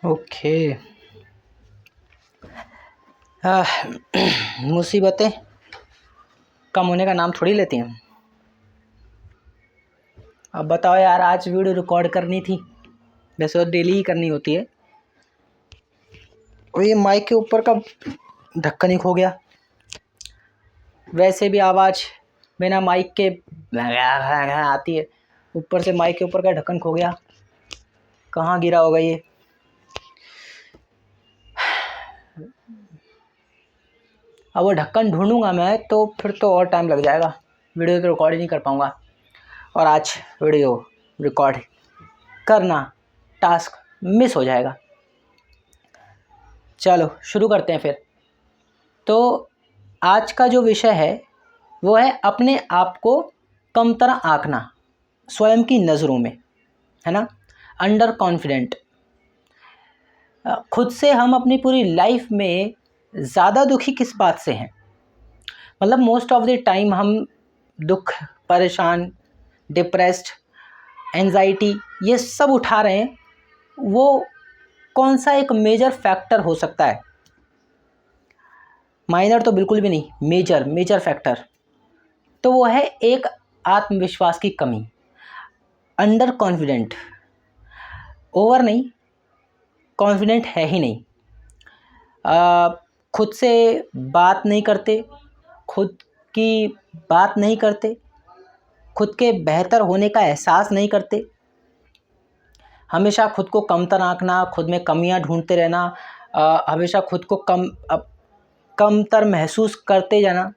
Okay. मुसीबतें कम होने का नाम थोड़ी लेती हैं। अब बताओ यार, आज वीडियो रिकॉर्ड करनी थी, वैसे तो डेली ही करनी होती है। और ये माइक के ऊपर का ढक्कन ही खो गया। वैसे भी आवाज़ बिना माइक के आती है, ऊपर से माइक के ऊपर का ढक्कन खो गया। कहाँ गिरा होगा ये? अब वो ढक्कन ढूंढूंगा मैं तो फिर तो और टाइम लग जाएगा, वीडियो तो रिकॉर्ड ही नहीं कर पाऊँगा। और आज वीडियो रिकॉर्ड करना टास्क मिस हो जाएगा। चलो शुरू करते हैं फिर। तो आज का जो विषय है वो है अपने आप को कमतर आंकना स्वयं की नज़रों में, है ना। Under confident. खुद से हम अपनी पूरी लाइफ में ज़्यादा दुखी किस बात से हैं? मतलब मोस्ट ऑफ द टाइम हम दुख, परेशान, डिप्रेस्ड, एंजाइटी ये सब उठा रहे हैं। वो कौन सा एक मेजर फैक्टर हो सकता है? माइनर तो बिल्कुल भी नहीं, मेजर फैक्टर तो वो है एक आत्मविश्वास की कमी। अंडर कॉन्फिडेंट, ओवर नहीं, कॉन्फिडेंट है ही नहीं। खुद से बात नहीं करते, खुद की बात नहीं करते, खुद के बेहतर होने का एहसास नहीं करते, हमेशा खुद को कमतर आंकना, खुद में कमियां ढूंढते रहना, हमेशा खुद को कमतर महसूस करते जाना।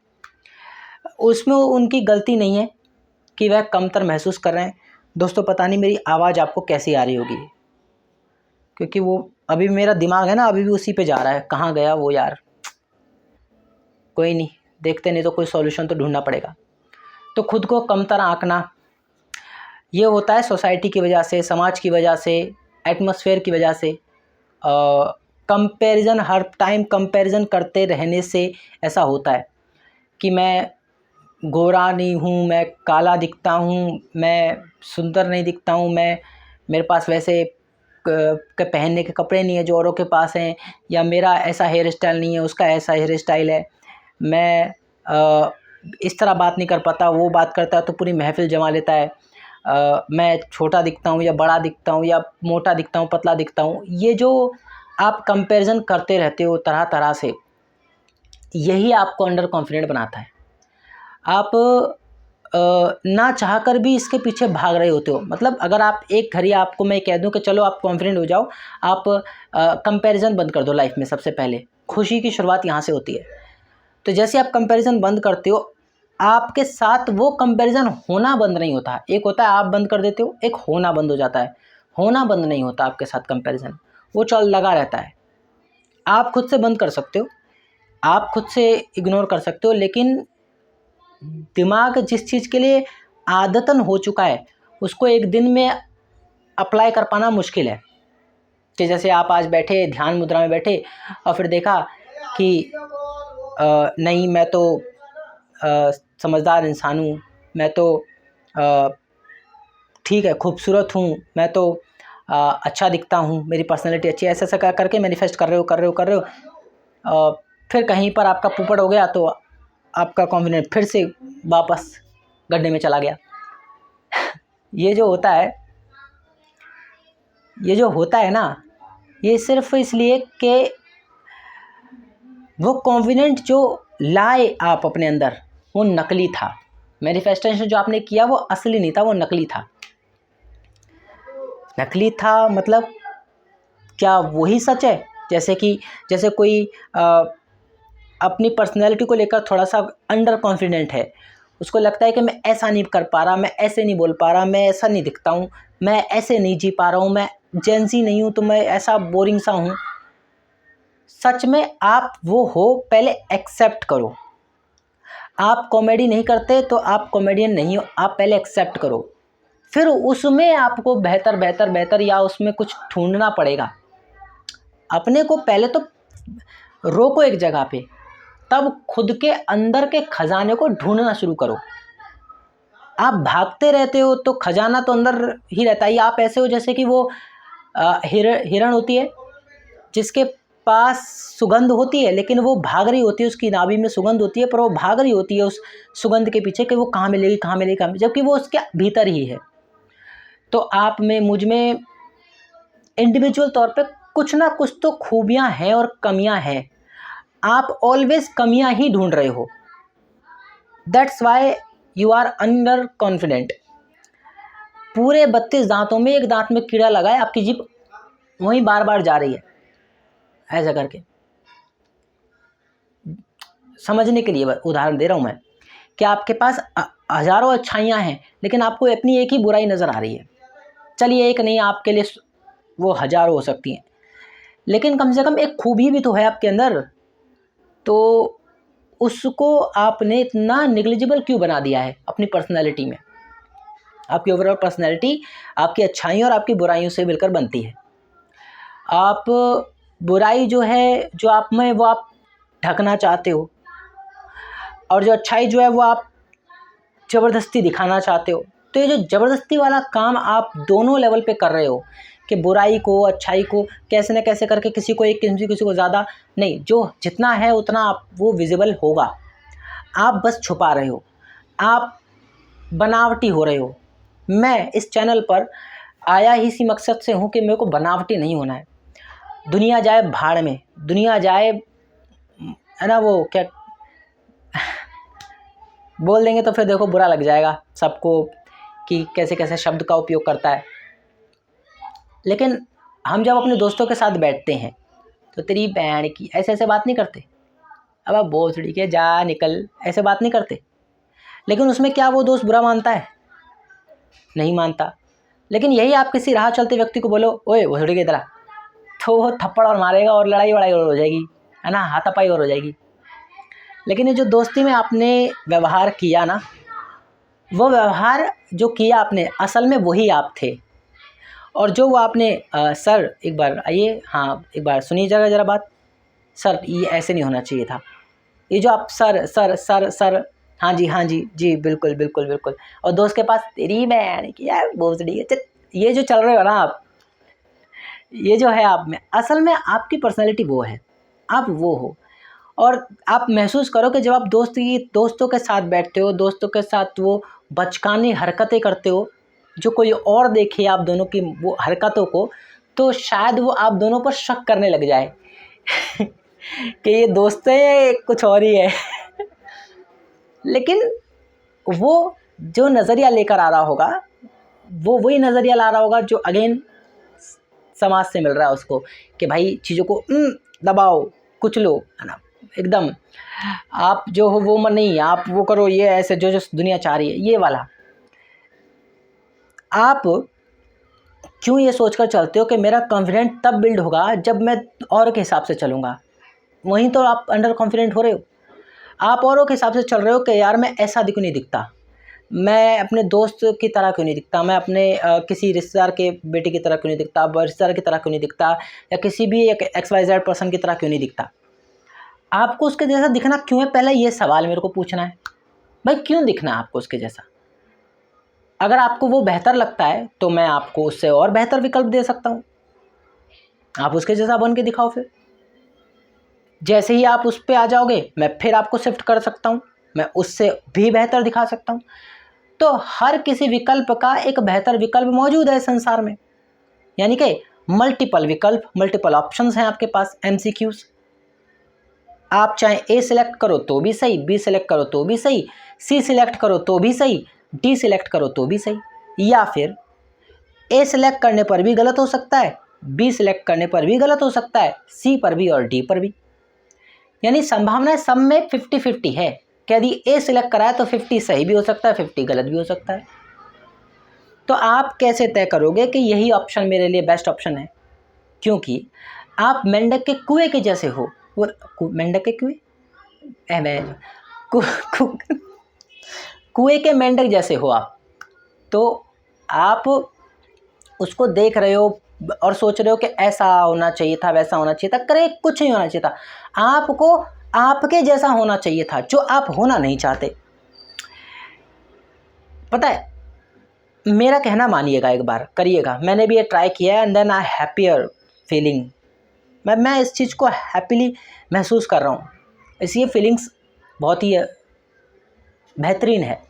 उसमें उनकी गलती नहीं है कि वह कमतर महसूस कर रहे हैं। दोस्तों पता नहीं मेरी आवाज़ आपको कैसी आ रही होगी, क्योंकि वो अभी मेरा दिमाग है ना, अभी भी उसी पे जा रहा है। कहाँ गया वो यार? कोई नहीं, देखते, नहीं तो कोई सॉल्यूशन तो ढूंढना पड़ेगा। तो खुद को कमतर आंकना ये होता है सोसाइटी की वजह से, समाज की वजह से, एटमॉस्फेयर की वजह से। कंपैरिजन, हर टाइम कंपैरिजन करते रहने से ऐसा होता है कि मैं गोरा नहीं हूँ, मैं काला दिखता हूँ, मैं सुंदर नहीं दिखता हूँ, मेरे पास वैसे के पहनने के कपड़े नहीं है जो औरों के पास हैं, या मेरा ऐसा हेयर स्टाइल नहीं है, उसका ऐसा हेयर स्टाइल है, मैं इस तरह बात नहीं कर पाता, वो बात करता है तो पूरी महफिल जमा लेता है, मैं छोटा दिखता हूँ या बड़ा दिखता हूँ, या मोटा दिखता हूँ, पतला दिखता हूँ। ये जो आप कंपैरिजन करते रहते हो तरह तरह से, यही आपको अंडर कॉन्फिडेंट बनाता है। आप ना चाहकर भी इसके पीछे भाग रहे होते हो। मतलब अगर आप एक घड़ी, आपको मैं कह दूं कि चलो आप कॉन्फिडेंट हो जाओ, आप कंपैरिजन बंद कर दो लाइफ में। सबसे पहले खुशी की शुरुआत यहाँ से होती है। तो जैसे आप कंपैरिजन बंद करते हो, आपके साथ वो कंपैरिजन होना बंद नहीं होता। एक होता है आप बंद कर देते हो, एक होना बंद हो जाता है। होना बंद नहीं होता आपके साथ कंपैरिजन, वो चल लगा रहता है। आप खुद से बंद कर सकते हो, आप खुद से इग्नोर कर सकते हो, लेकिन दिमाग जिस चीज़ के लिए आदतन हो चुका है उसको एक दिन में अप्लाई कर पाना मुश्किल है। कि जैसे आप आज बैठे ध्यान मुद्रा में बैठे और फिर देखा कि नहीं, मैं तो समझदार इंसान हूँ, मैं तो ठीक है, खूबसूरत हूँ, मैं तो अच्छा दिखता हूँ, मेरी पर्सनैलिटी अच्छी है, ऐसा ऐसा करके मैनिफेस्ट कर रहे हो। फिर कहीं पर आपका पुपड़ हो गया तो आपका कॉन्फिडेंस फिर से वापस गड्ढे में चला गया। ये जो होता है ना, ये सिर्फ इसलिए कि वो कॉन्फिडेंट जो लाए आप अपने अंदर वो नकली था। मैनिफेस्टेशन जो आपने किया वो असली नहीं था, वो नकली था। नकली था मतलब क्या वही सच है? जैसे कोई अपनी पर्सनैलिटी को लेकर थोड़ा सा अंडर कॉन्फिडेंट है, उसको लगता है कि मैं ऐसा नहीं कर पा रहा, मैं ऐसे नहीं बोल पा रहा, मैं ऐसा नहीं दिखता हूँ, मैं ऐसे नहीं जी पा रहा हूँ, मैं जेंजी नहीं हूँ, तो मैं ऐसा बोरिंग सा हूँ। सच में आप वो हो, पहले एक्सेप्ट करो। आप कॉमेडी नहीं करते तो आप कॉमेडियन नहीं हो, आप पहले एक्सेप्ट करो, फिर उसमें आपको बेहतर या उसमें कुछ ढूंढना पड़ेगा। अपने को पहले तो रोको एक जगह पे, तब खुद के अंदर के खजाने को ढूंढना शुरू करो। आप भागते रहते हो तो खजाना तो अंदर ही रहता है। आप ऐसे हो जैसे कि वो हिरण होती है, जिसके पास सुगंध होती है लेकिन वो भाग रही होती है, उसकी नाभि में सुगंध होती है पर वो भाग रही होती है उस सुगंध के पीछे कि वो कहाँ मिलेगी कहाँ मिलेगी कहाँ, जबकि वो उसके भीतर ही है। तो आप में, मुझ में इंडिविजुअल तौर पे कुछ ना कुछ तो खूबियाँ हैं और कमियाँ हैं। आप ऑलवेज कमियाँ ही ढूंढ रहे हो, that's why you are under confident. पूरे 32 दांतों में एक दांत में कीड़ा लगा है, आपकी जीभ वहीं बार बार जा रही है ऐसा करके। समझने के लिए उदाहरण दे रहा हूँ मैं कि आपके पास हज़ारों अच्छाइयाँ हैं लेकिन आपको अपनी एक ही बुराई नज़र आ रही है। चलिए एक नहीं, आपके लिए वो हज़ारों हो सकती हैं, लेकिन कम से कम एक खूबी भी तो है आपके अंदर। तो उसको आपने इतना निग्लिजिबल क्यों बना दिया है अपनी पर्सनैलिटी में? आपकी ओवरऑल पर्सनैलिटी आपकी अच्छाइयों और आपकी बुराइयों से मिलकर बनती है। आप बुराई जो है जो आप में, वो आप ढकना चाहते हो, और जो अच्छाई जो है वो आप ज़बरदस्ती दिखाना चाहते हो। तो ये जो ज़बरदस्ती वाला काम आप दोनों लेवल पे कर रहे हो कि बुराई को अच्छाई को कैसे न कैसे करके किसी को एक, किसी को ज़्यादा नहीं, जो जितना है उतना आप वो विजिबल होगा। आप बस छुपा रहे हो, आप बनावटी हो रहे हो। मैं इस चैनल पर आया ही इसी मकसद से हूँ कि मेरे को बनावटी नहीं होना है। दुनिया जाए भाड़ में, दुनिया जाए, है ना, वो क्या बोल देंगे तो फिर देखो बुरा लग जाएगा सबको कि कैसे कैसे शब्द का उपयोग करता है। लेकिन हम जब अपने दोस्तों के साथ बैठते हैं तो तेरी बहन की ऐसे ऐसे बात नहीं करते, अब आप भोसड़ी के जा निकल, ऐसे बात नहीं करते। लेकिन उसमें क्या वो दोस्त बुरा मानता है? नहीं मानता। लेकिन यही आप किसी राह चलते व्यक्ति को बोलो, ओए भोसड़ी के तरह, तो वो थप्पड़ और मारेगा और लड़ाई वड़ाई और हो जाएगी, है ना, हाथापाई और हो जाएगी। लेकिन ये जो दोस्ती में आपने व्यवहार किया ना, वो व्यवहार जो किया आपने असल में वही आप थे। और जो वो आपने सर एक बार आइए, हाँ एक बार सुनिए ज़रा बात। सर ये ऐसे नहीं होना चाहिए था, ये जो आप सर सर सर सर, हाँ जी हाँ जी जी बिल्कुल बिल्कुल बिल्कुल, और दोस्त के पास तेरी बहन की यार भोसड़ी है, ये जो चल रहे हो ना आप, ये जो है आप में, असल में आपकी पर्सनैलिटी वो है, आप वो हो। और आप महसूस करो कि जब आप दोस्तों के साथ बैठते हो, दोस्तों के साथ वो बचकानी हरकतें करते हो, जो कोई और देखे आप दोनों की वो हरकतों को, तो शायद वो आप दोनों पर शक करने लग जाए कि ये दोस्त है या कुछ और ही है लेकिन वो जो नज़रिया लेकर आ रहा होगा, वो वही नज़रिया ला रहा होगा जो अगेन समाज से मिल रहा है उसको, कि भाई चीज़ों को दबाओ, कुचलो, है ना, एकदम आप जो हो वो मन नहीं, आप वो करो, ये ऐसे जो जो दुनिया चाह रही है, ये वाला। आप क्यों ये सोचकर चलते हो कि मेरा कॉन्फिडेंट तब बिल्ड होगा जब मैं औरों के हिसाब से चलूँगा? वहीं तो आप अंडर कॉन्फिडेंट हो रहे हो। आप औरों के हिसाब से चल रहे हो कि यार मैं ऐसा क्यों नहीं दिखता, मैं अपने दोस्त की तरह क्यों नहीं दिखता, मैं अपने किसी रिश्तेदार के बेटे की तरह क्यों नहीं दिखता, रिश्तेदार की तरह क्यों नहीं दिखता, या किसी भी एक XYZ पर्सन की तरह क्यों नहीं दिखता। आपको उसके जैसा दिखना क्यों है, पहले ये सवाल मेरे को पूछना है। भाई क्यों दिखना है आपको उसके जैसा? अगर आपको वो बेहतर लगता है तो मैं आपको उससे और बेहतर विकल्प दे सकता हूँ, आप उसके जैसा बन के दिखाओ। फिर जैसे ही आप उस पे आ जाओगे मैं फिर आपको शिफ्ट कर सकता हूँ, मैं उससे भी बेहतर दिखा सकता हूँ। तो हर किसी विकल्प का एक बेहतर विकल्प मौजूद है संसार में, यानी कि मल्टीपल विकल्प, मल्टीपल ऑप्शंस हैं आपके पास, MCQs। आप चाहे A सिलेक्ट करो तो भी सही, B सिलेक्ट करो तो भी सही, C सिलेक्ट करो तो भी सही, D सिलेक्ट करो तो भी सही, या फिर A सिलेक्ट करने पर भी गलत हो सकता है, B सिलेक्ट करने पर भी गलत हो सकता है, C पर भी और D पर भी। यानी संभावना सब में 50-50 है कि यदि A सिलेक्ट करा है तो 50 सही भी हो सकता है, 50 गलत भी हो सकता है। तो आप कैसे तय करोगे कि यही ऑप्शन मेरे लिए बेस्ट ऑप्शन है? क्योंकि आप मेंढक के कुएं के जैसे हो। वो मेंढक के कुएं, कुएं के मेंढक जैसे हो आप। तो आप उसको देख रहे हो और सोच रहे हो कि ऐसा होना चाहिए था, वैसा होना चाहिए था, करे कुछ नहीं होना चाहिए था। आपको आपके जैसा होना चाहिए था जो आप होना नहीं चाहते। पता है, मेरा कहना मानिएगा, एक बार करिएगा, मैंने भी ये ट्राई किया है and then I happier feeling मैं इस चीज़ को हैप्पीली महसूस कर रहा हूँ। इसलिए फीलिंग्स बहुत ही बेहतरीन है।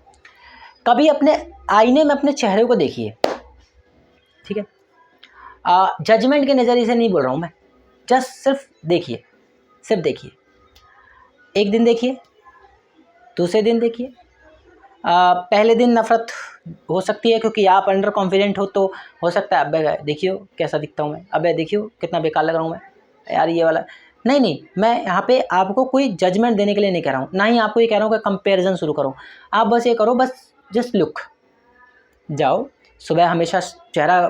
कभी अपने आईने में अपने चेहरे को देखिए, ठीक है, जजमेंट के नज़रिए से नहीं बोल रहा हूँ मैं, जस्ट सिर्फ देखिए, सिर्फ देखिए। एक दिन देखिए, दूसरे दिन देखिए। पहले दिन नफ़रत हो सकती है क्योंकि आप अंडर कॉन्फिडेंट हो, तो हो सकता है अबे देखियो कैसा दिखता हूँ मैं, अबे देखियो कितना बेकार लग रहा हूँ मैं, यार ये वाला। नहीं, मैं यहाँ पे आपको कोई जजमेंट देने के लिए नहीं कह रहा हूँ, ना ही आपको ये कह रहा हूँ कि कंपैरिजन शुरू करो। आप बस ये करो, बस जस्ट लुक। जाओ, सुबह हमेशा चेहरा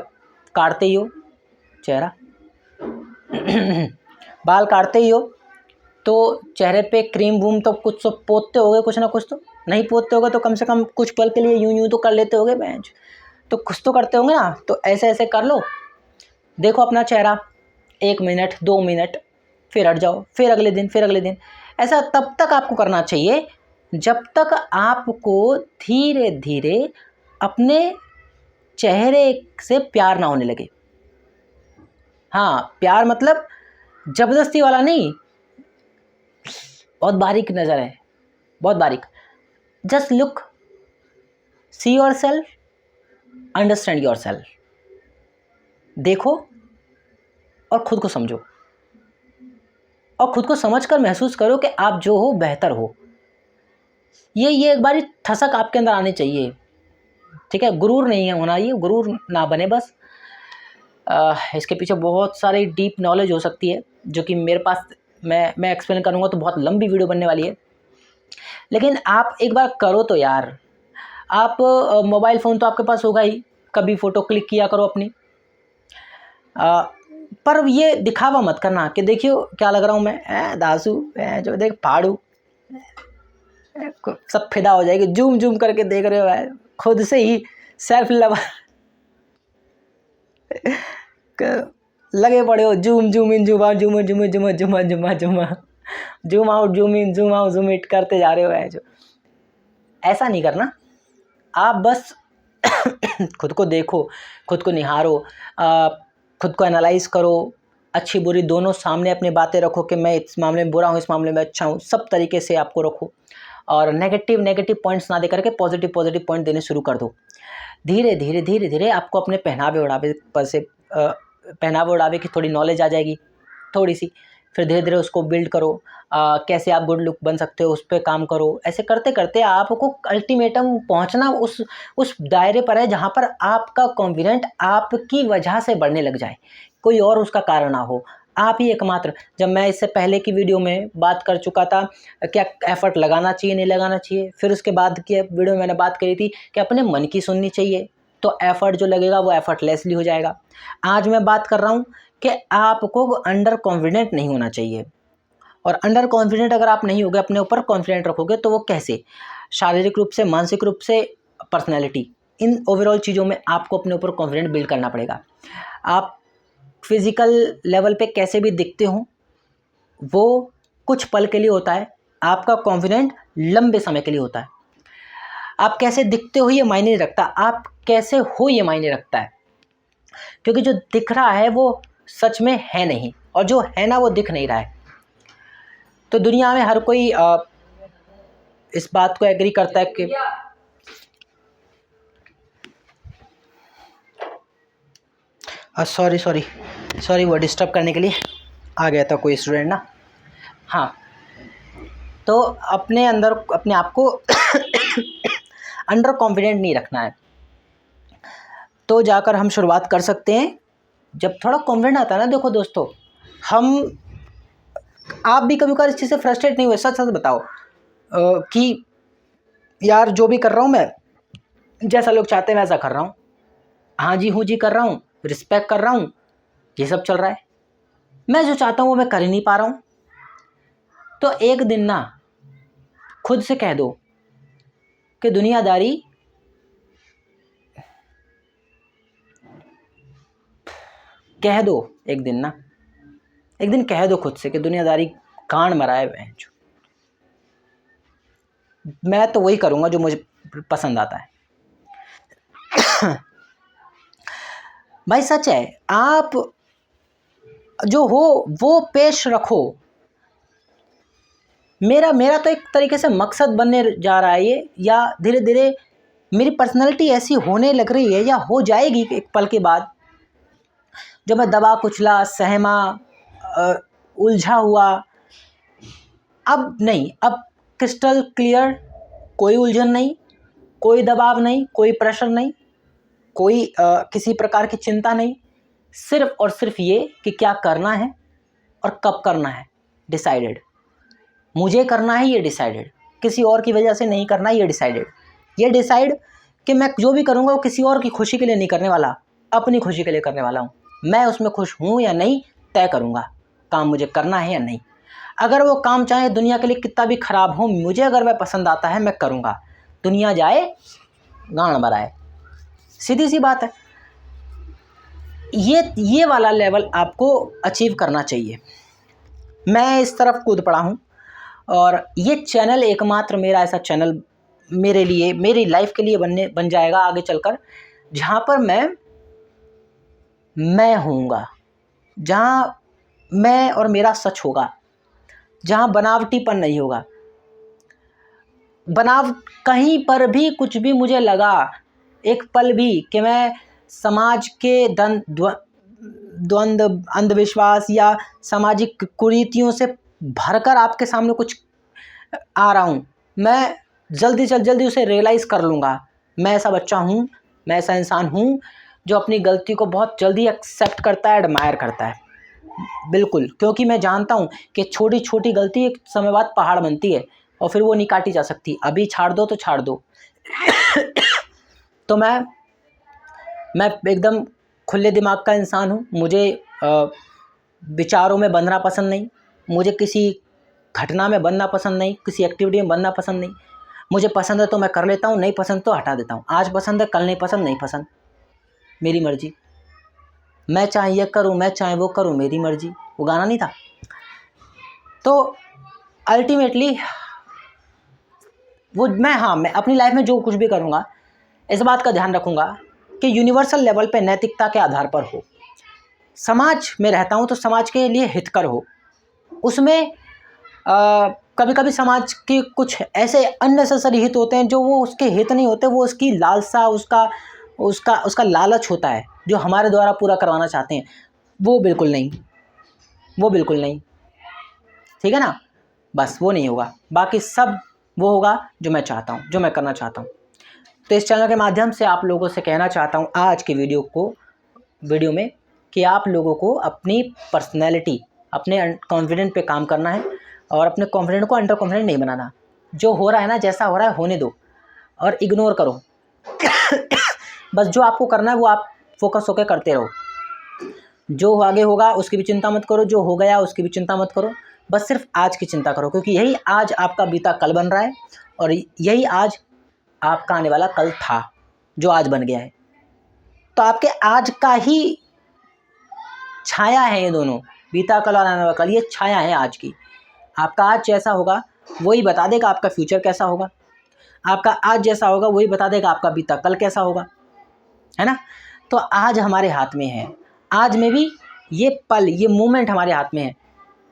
काटते ही हो, चेहरा बाल काटते ही हो, तो चेहरे पे क्रीम वूम तो कुछ तो पोतते होगे, कुछ ना कुछ तो। नहीं पोतते होगे तो कम से कम कुछ पल के लिए यूं तो कर लेते होगे बेंच, तो कुछ तो करते होंगे ना। तो ऐसे ऐसे कर लो, देखो अपना चेहरा 1 मिनट 2 मिनट, फिर हट जाओ, फिर अगले दिन, फिर अगले दिन। ऐसा तब तक आपको करना चाहिए जब तक आपको धीरे धीरे अपने चेहरे से प्यार ना होने लगे। हाँ, प्यार मतलब ज़बरदस्ती वाला नहीं, बहुत बारीक नज़र है, बहुत बारीक। Just look, see your self, understand your self. देखो और ख़ुद को समझो, और ख़ुद को समझकर महसूस करो कि आप जो हो बेहतर हो। ये एक बारी ठसक आपके अंदर आनी चाहिए, ठीक है। गुरूर नहीं है होना, ये गुरूर ना बने बस। इसके पीछे बहुत सारी डीप नॉलेज हो सकती है जो कि मेरे पास, मैं एक्सप्लेन करूँगा तो बहुत लंबी वीडियो बनने वाली है। लेकिन आप एक बार करो तो यार। आप मोबाइल फ़ोन तो आपके पास होगा ही, कभी फ़ोटो क्लिक किया करो अपनी। पर ये दिखावा मत करना कि देखियो क्या लग रहा हूँ मैं, दासू जो देख फाड़ू, सब फिदा हो जाएगी। जूम जूम करके देख रहे हो, खुद से ही सेल्फ लव लगे पड़े हो। Zoom zoom in, zoom out, zoom zoom zoom zoom zoom zoom zoom out, zoom in, zoom out, zoom it करते जा रहे हो। जो ऐसा नहीं करना, आप बस खुद को देखो, खुद को निहारो, खुद को एनालाइज करो, अच्छी बुरी दोनों सामने अपनी बातें रखो कि मैं इस मामले में बुरा हूँ, इस मामले में अच्छा हूँ। सब तरीके से आपको रखो और नेगेटिव पॉइंट्स ना दे करके पॉजिटिव पॉइंट देने शुरू कर दो। धीरे धीरे आपको अपने पहनावे ओढ़ावे पर से पहनावे ओढ़ावे की थोड़ी नॉलेज आ जाएगी, थोड़ी सी। फिर धीरे धीरे उसको बिल्ड करो, कैसे आप गुड लुक बन सकते हो उस पर काम करो। ऐसे करते करते आपको अल्टीमेटम पहुंचना उस दायरे पर है जहां पर आपका कॉन्फिडेंट आपकी वजह से बढ़ने लग जाए, कोई और उसका कारण ना हो, आप ही एकमात्र। जब मैं इससे पहले की वीडियो में बात कर चुका था क्या एफर्ट लगाना चाहिए नहीं लगाना चाहिए, फिर उसके बाद की वीडियो में मैंने बात करी थी कि अपने मन की सुननी चाहिए, तो एफर्ट जो लगेगा वो एफर्टलेसली हो जाएगा। आज मैं बात कर रहा हूँ कि आपको अंडर कॉन्फिडेंट नहीं होना चाहिए। और अंडर कॉन्फिडेंट अगर आप नहीं होगे, अपने ऊपर कॉन्फिडेंट रखोगे, तो वो कैसे? शारीरिक रूप से, मानसिक रूप से, पर्सनैलिटी, इन ओवरऑल चीज़ों में आपको अपने ऊपर कॉन्फिडेंट बिल्ड करना पड़ेगा। आप फिज़िकल लेवल पे कैसे भी दिखते हो वो कुछ पल के लिए होता है, आपका कॉन्फिडेंट लंबे समय के लिए होता है। आप कैसे दिखते हो ये मायने नहीं रखता, आप कैसे हो ये मायने रखता है। क्योंकि जो दिख रहा है वो सच में है नहीं, और जो है ना वो दिख नहीं रहा है। तो दुनिया में हर कोई इस बात को एग्री करता है कि सॉरी वो डिस्टर्ब करने के लिए आ गया था कोई स्टूडेंट ना। हाँ, तो अपने अंदर अपने आप को अंडर कॉन्फिडेंट नहीं रखना है, तो जाकर हम शुरुआत कर सकते हैं। जब थोड़ा कॉन्फिडेंट आता है ना, देखो दोस्तों, आप भी कभी कभार इस चीज़ से फ्रस्ट्रेट नहीं हुए? सच सच बताओ कि यार जो भी कर रहा हूँ मैं, जैसा लोग चाहते हैं वैसा कर रहा हूँ, हाँ जी हूँ जी कर रहा हूँ, रिस्पेक्ट कर रहा हूँ, ये सब चल रहा है, मैं जो चाहता हूँ वो मैं कर ही नहीं पा रहा हूँ। तो एक दिन ना खुद से कह दो कि दुनियादारी कह दो, एक दिन कह दो खुद से कि दुनियादारी कान मरा है, मैं तो वही करूँगा जो मुझे पसंद आता है। भाई सच है, आप जो हो वो पेश रखो। मेरा तो एक तरीके से मकसद बनने जा रहा है ये, या धीरे धीरे मेरी पर्सनैलिटी ऐसी होने लग रही है या हो जाएगी एक पल के बाद, जो मैं दबा कुचला, सहमा, उलझा हुआ, अब नहीं, अब क्रिस्टल क्लियर, कोई उलझन नहीं, कोई दबाव नहीं, कोई प्रेशर नहीं, कोई किसी प्रकार की चिंता नहीं, सिर्फ और सिर्फ ये कि क्या करना है और कब करना है, डिसाइडेड। मुझे करना है ये डिसाइडेड, किसी और की वजह से नहीं करना ये डिसाइडेड। ये डिसाइड कि मैं जो भी करूँगा वो किसी और की खुशी के लिए नहीं करने वाला, अपनी खुशी के लिए करने वाला हूँ। मैं उसमें खुश हूँ या नहीं तय करूँगा, काम मुझे करना है या नहीं। अगर वो काम चाहे दुनिया के लिए कितना भी ख़राब हो, मुझे अगर वह पसंद आता है मैं करूँगा, दुनिया जाए गांड बराए, सीधी सी बात है। ये वाला लेवल आपको अचीव करना चाहिए। मैं इस तरफ कूद पड़ा हूँ और ये चैनल एकमात्र मेरा ऐसा चैनल मेरे लिए, मेरी लाइफ के लिए बन जाएगा आगे चलकर, जहाँ पर मैं होऊंगा, जहाँ मैं और मेरा सच होगा, जहाँ बनावटीपन नहीं होगा। कहीं पर भी कुछ भी मुझे लगा एक पल भी कि मैं समाज के द्वंद्व, अंधविश्वास या सामाजिक कुरीतियों से भरकर आपके सामने कुछ आ रहा हूँ, मैं जल्दी से जल्दी उसे रियलाइज़ कर लूँगा। मैं ऐसा बच्चा हूँ, मैं ऐसा इंसान हूँ जो अपनी गलती को बहुत जल्दी एक्सेप्ट करता है, एडमायर करता है, बिल्कुल। क्योंकि मैं जानता हूँ कि छोटी छोटी गलती एक समय बाद पहाड़ बनती है और फिर वो नहीं काटी जा सकती। अभी छाड़ दो तो छाड़ दो। तो मैं एकदम खुले दिमाग का इंसान हूँ। मुझे विचारों में बंधना पसंद नहीं, मुझे किसी घटना में बंधना पसंद नहीं, किसी एक्टिविटी में बंधना पसंद नहीं। मुझे पसंद है तो मैं कर लेता हूँ, नहीं पसंद तो हटा देता हूँ। आज पसंद है, कल नहीं पसंद, नहीं पसंद, मेरी मर्जी। मैं चाहे ये करूँ, मैं चाहे वो करूँ, मेरी मर्जी। वो गाना नहीं था? तो अल्टीमेटली वो मैं अपनी लाइफ में जो कुछ भी करूँगा इस बात का ध्यान रखूँगा कि यूनिवर्सल लेवल पे नैतिकता के आधार पर हो। समाज में रहता हूँ तो समाज के लिए हितकर हो। उसमें कभी कभी समाज के कुछ ऐसे अननेसेसरी हित होते हैं जो वो उसके हित नहीं होते, वो उसकी लालसा, उसका लालच होता है जो हमारे द्वारा पूरा करवाना चाहते हैं। वो बिल्कुल नहीं, वो बिल्कुल नहीं, ठीक है ना? बस वो नहीं होगा, बाकी सब वो होगा जो मैं चाहता हूँ, जो मैं करना चाहता हूँ। तो इस चैनल के माध्यम से आप लोगों से कहना चाहता हूँ आज के वीडियो में कि आप लोगों को अपनी पर्सनैलिटी, अपने कॉन्फिडेंट पे काम करना है और अपने कॉन्फिडेंट को अंडर कॉन्फिडेंट नहीं बनाना। जो हो रहा है ना, जैसा हो रहा है होने दो और इग्नोर करो। बस जो आपको करना है वो आप फोकस होकर करते रहो। जो आगे होगा उसकी भी चिंता मत करो, जो हो गया उसकी भी चिंता मत करो। बस सिर्फ आज की चिंता करो, क्योंकि यही आज आपका बीता कल बन रहा है और यही आज आपका आने वाला कल था जो आज बन गया है। तो आपके आज का ही छाया है ये दोनों, बीता कल और आने वाला कल, ये छाया है आज की। आपका आज जैसा होगा वही बता देगा आपका फ्यूचर कैसा होगा। आपका आज जैसा होगा वही बता देगा आपका बीता कल कैसा होगा, है ना? तो आज हमारे हाथ में है, आज में भी ये पल, ये मोमेंट हमारे हाथ में है।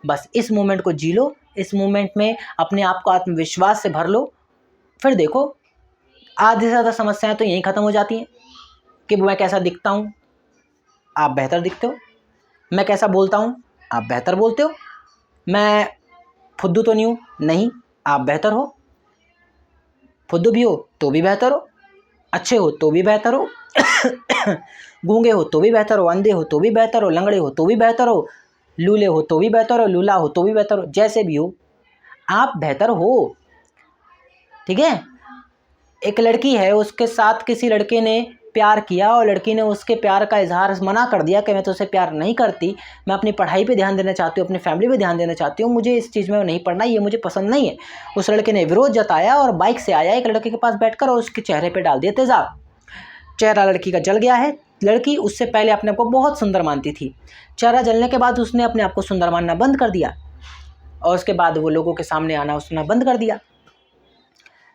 बस इस मोमेंट को जी लो, इस मोमेंट में अपने आप को आत्मविश्वास से भर लो। फिर देखो आधी से ज़्यादा समस्याएं तो यहीं ख़त्म हो जाती हैं कि मैं कैसा दिखता हूँ, आप बेहतर दिखते हो। मैं कैसा बोलता हूँ, आप बेहतर बोलते हो। मैं फुद्दू तो नहीं हूँ, नहीं, आप बेहतर हो। फुद्दू भी हो तो भी बेहतर हो, अच्छे हो तो भी बेहतर हो, गूंगे हो तो भी बेहतर हो, अंधे हो तो भी बेहतर हो, लंगड़े हो तो भी बेहतर हो, लूले हो तो भी बेहतर हो, लूला हो तो भी बेहतर हो। जैसे भी हो आप बेहतर हो, ठीक है? एक लड़की है, उसके साथ किसी लड़के ने प्यार किया और लड़की ने उसके प्यार का इजहार मना कर दिया कि मैं तुझसे प्यार नहीं करती, मैं अपनी पढ़ाई पे ध्यान देना चाहती हूँ, अपनी फैमिली पे ध्यान देना चाहती हूँ, मुझे इस चीज़ में नहीं पढ़ना, ये मुझे पसंद नहीं है। उस लड़के ने विरोध जताया और बाइक से आया एक लड़के के पास बैठकर और उसके चेहरे पर डाल दिया तेज़ाब। चेहरा लड़की का जल गया है। लड़की उससे पहले अपने आप को बहुत सुंदर मानती थी, चेहरा जलने के बाद उसने अपने आप को सुंदर मानना बंद कर दिया और उसके बाद वो लोगों के सामने आना उसने बंद कर दिया।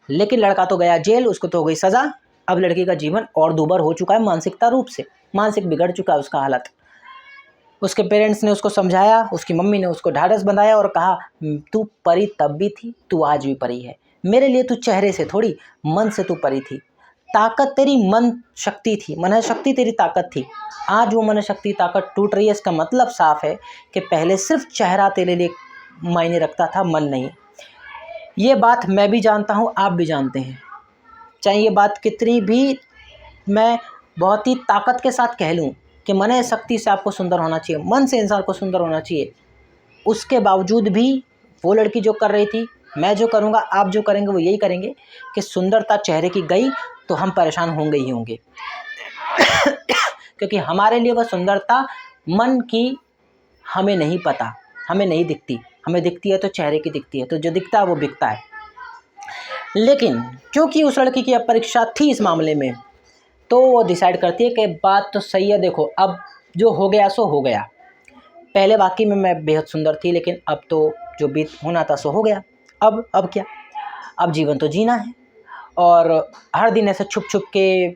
लेकिन लड़का तो गया जेल, उसको तो हो गई सज़ा। अब लड़की का जीवन और दूभर हो चुका है, मानसिकता रूप से, मानसिक बिगड़ चुका है उसका हालत। उसके पेरेंट्स ने उसको समझाया, उसकी मम्मी ने उसको ढाढ़स बंधाया और कहा तू परी तब भी थी, तू आज भी परी है। मेरे लिए तू चेहरे से थोड़ी मन से तू परी थी। ताकत तेरी मन शक्ति थी, मन शक्ति तेरी ताकत थी। आज वो मन शक्ति ताकत टूट रही है। इसका मतलब साफ है कि पहले सिर्फ चेहरा तेरे लिए मायने रखता था, मन नहीं। ये बात मैं भी जानता हूँ, आप भी जानते हैं। चाहे ये बात कितनी भी मैं बहुत ही ताकत के साथ कह लूँ कि मन शक्ति से आपको सुंदर होना चाहिए, मन से इंसान को सुंदर होना चाहिए, उसके बावजूद भी वो लड़की जो कर रही थी, मैं जो करूँगा, आप जो करेंगे वो यही करेंगे कि सुंदरता चेहरे की गई तो हम परेशान होंगे ही होंगे क्योंकि हमारे लिए वह सुंदरता मन की हमें नहीं पता, हमें नहीं दिखती। हमें दिखती है तो चेहरे की दिखती है, तो जो दिखता है वो बिकता है। लेकिन क्योंकि उस लड़की की अब परीक्षा थी इस मामले में, तो वो डिसाइड करती है कि बात तो सही है, देखो अब जो हो गया सो हो गया। पहले वाकई में मैं बेहद सुंदर थी, लेकिन अब तो जो बीत होना था सो हो गया। अब क्या, अब जीवन तो जीना है। और हर दिन ऐसे छुप छुप के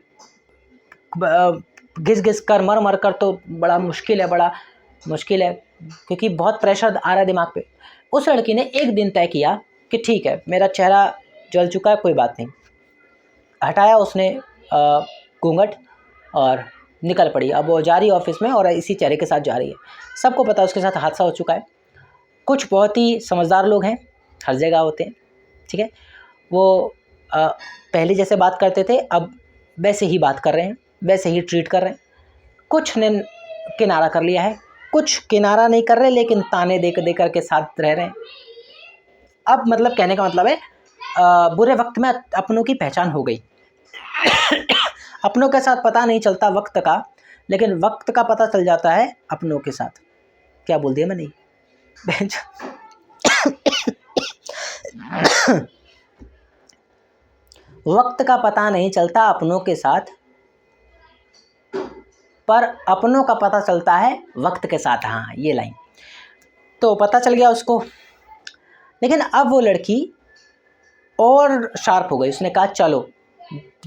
घिस घिस कर मर मर कर तो बड़ा मुश्किल है, क्योंकि बहुत प्रेशर आ रहा है दिमाग पे। उस लड़की ने एक दिन तय किया कि ठीक है, मेरा चेहरा जल चुका है, कोई बात नहीं। हटाया उसने घूंघट और निकल पड़ी। अब वो जा रही है ऑफिस में और इसी चेहरे के साथ जा रही है। सबको पता है उसके साथ हादसा हो चुका है। कुछ बहुत ही समझदार लोग हैं, हर जगह होते हैं, ठीक है। वो पहले जैसे बात करते थे अब वैसे ही बात कर रहे हैं, वैसे ही ट्रीट कर रहे हैं। कुछ ने किनारा कर लिया है, कुछ किनारा नहीं कर रहे, लेकिन ताने दे कर के साथ रह रहे हैं। अब मतलब कहने का मतलब है बुरे वक्त में अपनों की पहचान हो गई अपनों के साथ पता नहीं चलता वक्त का, लेकिन वक्त का पता चल जाता है अपनों के साथ। क्या बोल दिया मैंने वक्त का पता नहीं चलता अपनों के साथ, पर अपनों का पता चलता है वक्त के साथ। हाँ, ये लाइन तो पता चल गया उसको। लेकिन अब वो लड़की और शार्प हो गई। उसने कहा चलो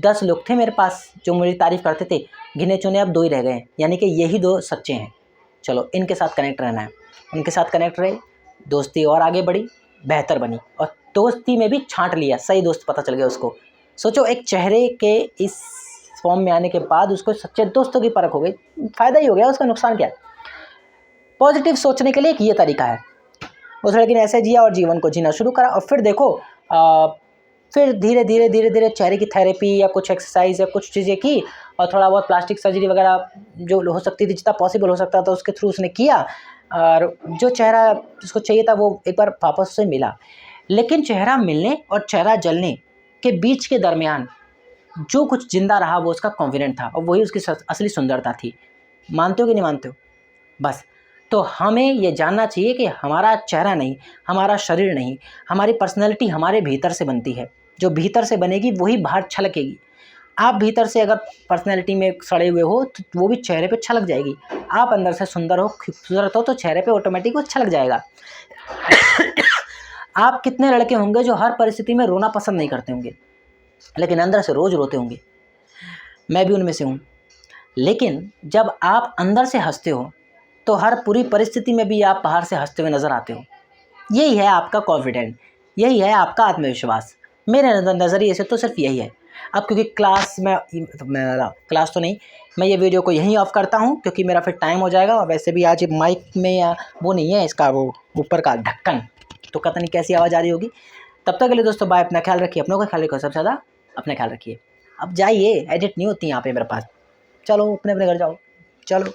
10 लोग थे मेरे पास जो मेरी तारीफ़ करते थे, गिने चुने अब 2 ही रह गए हैं, यानी कि यही 2 सच्चे हैं। चलो इनके साथ कनेक्ट रहना है। उनके साथ कनेक्ट रहे, दोस्ती और आगे बढ़ी, बेहतर बनी, और दोस्ती में भी छांट लिया, सही दोस्त पता चल गया उसको। सोचो, एक चेहरे के इस फॉर्म में आने के बाद उसको सच्चे दोस्तों की परख हो गई। फ़ायदा ही हो गया, उसका नुकसान क्या है। पॉजिटिव सोचने के लिए एक ये तरीका है। उस लड़की ने ऐसे जिया और जीवन को जीना शुरू करा। और फिर देखो फिर धीरे धीरे चेहरे की थेरेपी या कुछ एक्सरसाइज या कुछ चीज़ें की, और थोड़ा बहुत प्लास्टिक सर्जरी वगैरह जो हो सकती थी, जितना पॉसिबल हो सकता था उसके थ्रू उसने किया, और जो चेहरा उसको चाहिए था वो एक बार वापस से मिला। लेकिन चेहरा मिलने और चेहरा जलने के बीच के दरमियान जो कुछ जिंदा रहा वो उसका कॉन्फिडेंट था, और वही उसकी असली सुंदरता थी। मानते हो कि नहीं मानते हो? बस तो हमें ये जानना चाहिए कि हमारा चेहरा नहीं, हमारा शरीर नहीं, हमारी पर्सनैलिटी हमारे भीतर से बनती है। जो भीतर से बनेगी वही बाहर छलकेगी। आप भीतर से अगर पर्सनैलिटी में सड़े हुए हो तो वो भी चेहरे पे छलक जाएगी। आप अंदर से सुंदर हो, खूबसूरत हो, तो चेहरे पे ऑटोमेटिक वो छलक जाएगा। आप कितने लड़के होंगे जो हर परिस्थिति में रोना पसंद नहीं करते होंगे, लेकिन अंदर से रोज़ रोते होंगे। मैं भी उनमें से हूँ। लेकिन जब आप अंदर से हंसते हो तो हर पूरी परिस्थिति में भी आप बाहर से हंसते हुए नज़र आते हो। यही है आपका कॉन्फिडेंस, यही है आपका आत्मविश्वास। मेरे नज़रिए से तो सिर्फ यही है। अब क्योंकि क्लास तो नहीं, मैं ये वीडियो को यहीं ऑफ करता हूँ क्योंकि मेरा फिर टाइम हो जाएगा। और वैसे भी आज माइक में या वो नहीं है, इसका वो ऊपर का ढक्कन, तो पता नहीं कैसी आवाज़ आ रही होगी। तब तक के लिए दोस्तों बाय, अपना ख्याल रखिए, अपनों का ख्याल रखिए, सबसे ज़्यादा अपना ख्याल रखिए। अब जाइए, एडिट नहीं होती यहाँ पे मेरे पास। चलो अपने घर जाओ, चलो।